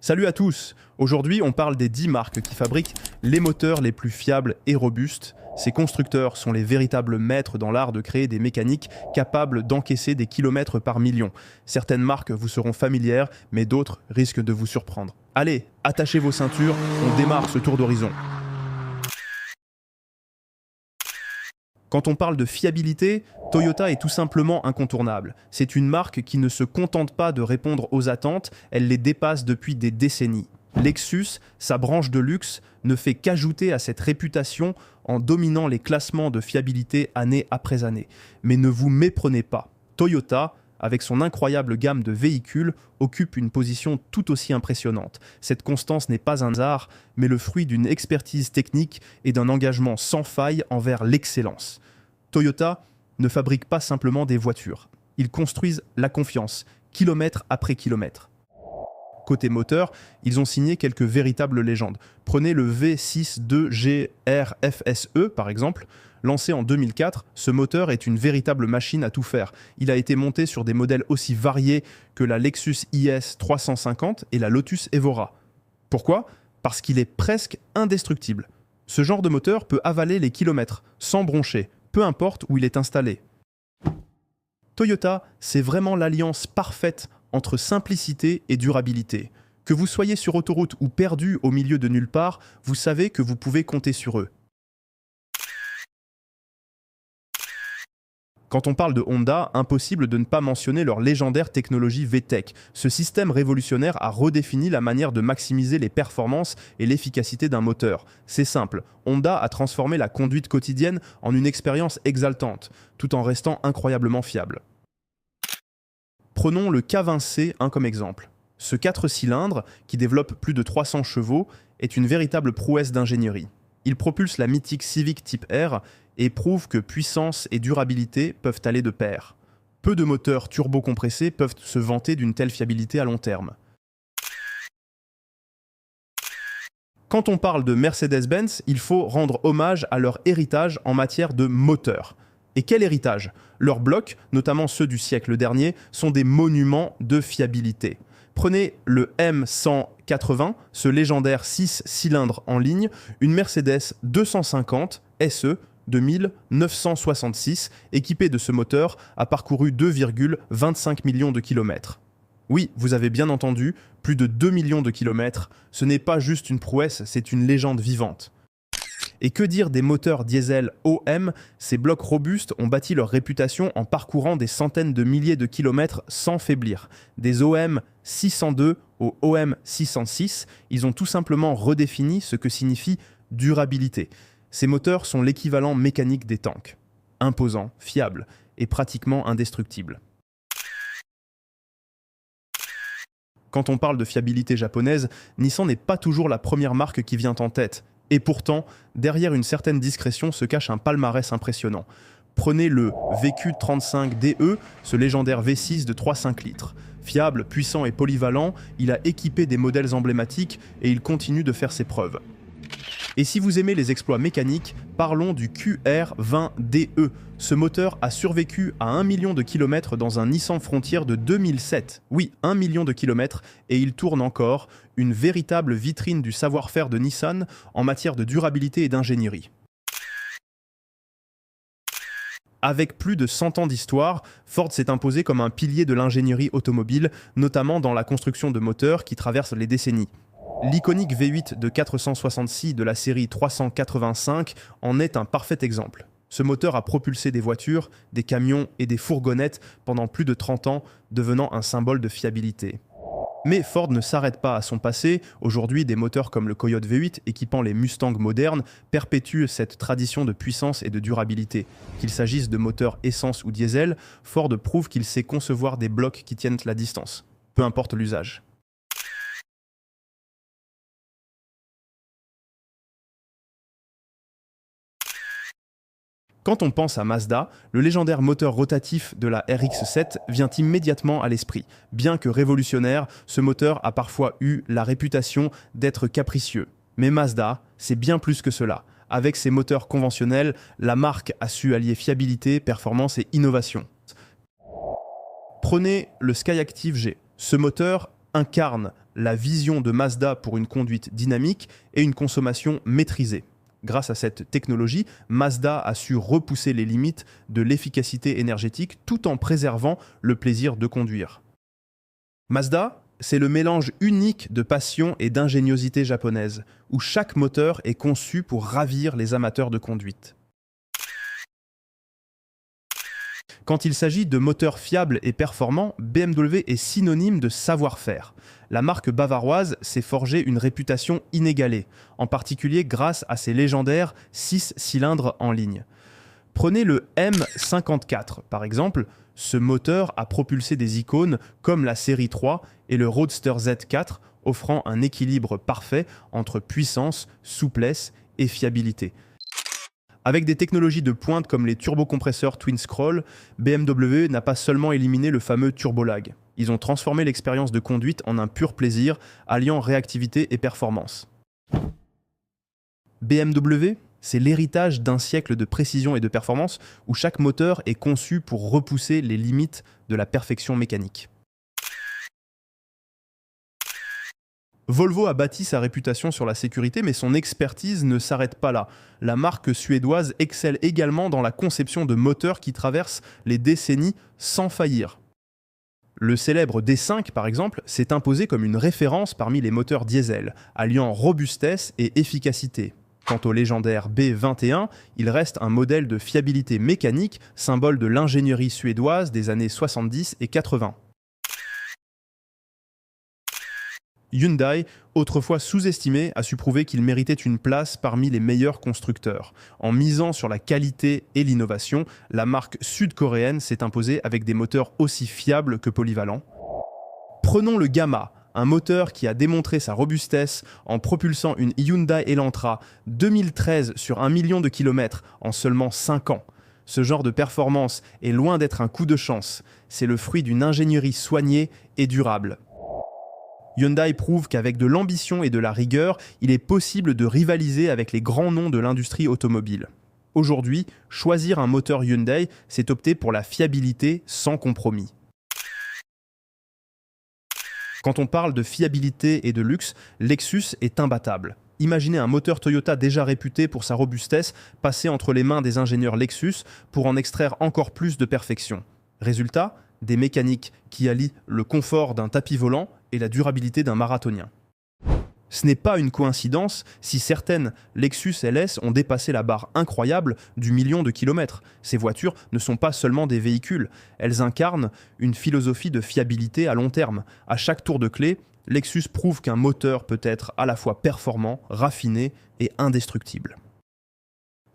Salut à tous! Aujourd'hui, on parle des 10 marques qui fabriquent les moteurs les plus fiables et robustes. Ces constructeurs sont les véritables maîtres dans l'art de créer des mécaniques capables d'encaisser des kilomètres par million. Certaines marques vous seront familières, mais d'autres risquent de vous surprendre. Allez, attachez vos ceintures, on démarre ce tour d'horizon. Quand on parle de fiabilité, Toyota est tout simplement incontournable. C'est une marque qui ne se contente pas de répondre aux attentes, elle les dépasse depuis des décennies. Lexus, sa branche de luxe, ne fait qu'ajouter à cette réputation en dominant les classements de fiabilité année après année. Mais ne vous méprenez pas, Toyota, avec son incroyable gamme de véhicules, occupe une position tout aussi impressionnante. Cette constance n'est pas un hasard, mais le fruit d'une expertise technique et d'un engagement sans faille envers l'excellence. Toyota ne fabrique pas simplement des voitures. Ils construisent la confiance, kilomètre après kilomètre. Côté moteur, ils ont signé quelques véritables légendes. Prenez le V62GR-FSE par exemple. Lancé en 2004, ce moteur est une véritable machine à tout faire. Il a été monté sur des modèles aussi variés que la Lexus IS 350 et la Lotus Evora. Pourquoi ? Parce qu'il est presque indestructible. Ce genre de moteur peut avaler les kilomètres, sans broncher, peu importe où il est installé. Toyota, c'est vraiment l'alliance parfaite entre simplicité et durabilité. Que vous soyez sur autoroute ou perdu au milieu de nulle part, vous savez que vous pouvez compter sur eux. Quand on parle de Honda, impossible de ne pas mentionner leur légendaire technologie VTEC. Ce système révolutionnaire a redéfini la manière de maximiser les performances et l'efficacité d'un moteur. C'est simple, Honda a transformé la conduite quotidienne en une expérience exaltante, tout en restant incroyablement fiable. Prenons le K20C comme exemple. Ce 4 cylindres, qui développe plus de 300 chevaux, est une véritable prouesse d'ingénierie. Il propulse la mythique Civic Type R et prouve que puissance et durabilité peuvent aller de pair. Peu de moteurs turbocompressés peuvent se vanter d'une telle fiabilité à long terme. Quand on parle de Mercedes-Benz, il faut rendre hommage à leur héritage en matière de moteur. Et quel héritage ? Leurs blocs, notamment ceux du siècle dernier, sont des monuments de fiabilité. Prenez le M180, ce légendaire 6 cylindres en ligne, une Mercedes 250 SE de 1966, équipée de ce moteur, a parcouru 2,25 millions de kilomètres. Oui, vous avez bien entendu, plus de 2 millions de kilomètres. Ce n'est pas juste une prouesse, c'est une légende vivante. Et que dire des moteurs diesel OM? Ces blocs robustes ont bâti leur réputation en parcourant des centaines de milliers de kilomètres sans faiblir. Des OM 602 au OM 606, ils ont tout simplement redéfini ce que signifie durabilité. Ces moteurs sont l'équivalent mécanique des tanks. Imposants, fiables et pratiquement indestructibles. Quand on parle de fiabilité japonaise, Nissan n'est pas toujours la première marque qui vient en tête. Et pourtant, derrière une certaine discrétion se cache un palmarès impressionnant. Prenez le VQ35DE, ce légendaire V6 de 3,5 litres. Fiable, puissant et polyvalent, il a équipé des modèles emblématiques et il continue de faire ses preuves. Et si vous aimez les exploits mécaniques, parlons du QR20DE. Ce moteur a survécu à 1 million de kilomètres dans un Nissan Frontier de 2007. Oui, 1 million de kilomètres, et il tourne encore, une véritable vitrine du savoir-faire de Nissan en matière de durabilité et d'ingénierie. Avec plus de 100 ans d'histoire, Ford s'est imposé comme un pilier de l'ingénierie automobile, notamment dans la construction de moteurs qui traversent les décennies. L'iconique V8 de 466 de la série 385 en est un parfait exemple. Ce moteur a propulsé des voitures, des camions et des fourgonnettes pendant plus de 30 ans, devenant un symbole de fiabilité. Mais Ford ne s'arrête pas à son passé. Aujourd'hui, des moteurs comme le Coyote V8 équipant les Mustang modernes perpétuent cette tradition de puissance et de durabilité. Qu'il s'agisse de moteurs essence ou diesel, Ford prouve qu'il sait concevoir des blocs qui tiennent la distance, peu importe l'usage. Quand on pense à Mazda, le légendaire moteur rotatif de la RX-7 vient immédiatement à l'esprit. Bien que révolutionnaire, ce moteur a parfois eu la réputation d'être capricieux. Mais Mazda, c'est bien plus que cela. Avec ses moteurs conventionnels, la marque a su allier fiabilité, performance et innovation. Prenez le Skyactiv G. Ce moteur incarne la vision de Mazda pour une conduite dynamique et une consommation maîtrisée. Grâce à cette technologie, Mazda a su repousser les limites de l'efficacité énergétique tout en préservant le plaisir de conduire. Mazda, c'est le mélange unique de passion et d'ingéniosité japonaise, où chaque moteur est conçu pour ravir les amateurs de conduite. Quand il s'agit de moteurs fiables et performants, BMW est synonyme de savoir-faire. La marque bavaroise s'est forgée une réputation inégalée, en particulier grâce à ses légendaires 6 cylindres en ligne. Prenez le M54 par exemple, ce moteur a propulsé des icônes comme la série 3 et le Roadster Z4, offrant un équilibre parfait entre puissance, souplesse et fiabilité. Avec des technologies de pointe comme les turbocompresseurs Twin Scroll, BMW n'a pas seulement éliminé le fameux turbolag. Ils ont transformé l'expérience de conduite en un pur plaisir, alliant réactivité et performance. BMW, c'est l'héritage d'un siècle de précision et de performance où chaque moteur est conçu pour repousser les limites de la perfection mécanique. Volvo a bâti sa réputation sur la sécurité, mais son expertise ne s'arrête pas là. La marque suédoise excelle également dans la conception de moteurs qui traversent les décennies sans faillir. Le célèbre D5, par exemple, s'est imposé comme une référence parmi les moteurs diesel, alliant robustesse et efficacité. Quant au légendaire B21, il reste un modèle de fiabilité mécanique, symbole de l'ingénierie suédoise des années 70 et 80. Hyundai, autrefois sous-estimé, a su prouver qu'il méritait une place parmi les meilleurs constructeurs. En misant sur la qualité et l'innovation, la marque sud-coréenne s'est imposée avec des moteurs aussi fiables que polyvalents. Prenons le Gamma, un moteur qui a démontré sa robustesse en propulsant une Hyundai Elantra 2013 sur 1 million de kilomètres en seulement 5 ans. Ce genre de performance est loin d'être un coup de chance, c'est le fruit d'une ingénierie soignée et durable. Hyundai prouve qu'avec de l'ambition et de la rigueur, il est possible de rivaliser avec les grands noms de l'industrie automobile. Aujourd'hui, choisir un moteur Hyundai, c'est opter pour la fiabilité sans compromis. Quand on parle de fiabilité et de luxe, Lexus est imbattable. Imaginez un moteur Toyota déjà réputé pour sa robustesse passer entre les mains des ingénieurs Lexus pour en extraire encore plus de perfection. Résultat, des mécaniques qui allient le confort d'un tapis volant et la durabilité d'un marathonien. Ce n'est pas une coïncidence si certaines Lexus LS ont dépassé la barre incroyable du million de kilomètres. Ces voitures ne sont pas seulement des véhicules, elles incarnent une philosophie de fiabilité à long terme. À chaque tour de clé, Lexus prouve qu'un moteur peut être à la fois performant, raffiné et indestructible.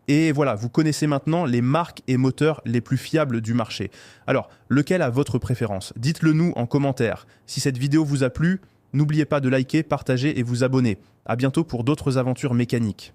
Et voilà, vous connaissez maintenant les marques et moteurs les plus fiables du marché. Alors, lequel a votre préférence? Dites-le nous en commentaire. Si cette vidéo vous a plu, n'oubliez pas de liker, partager et vous abonner. À bientôt pour d'autres aventures mécaniques.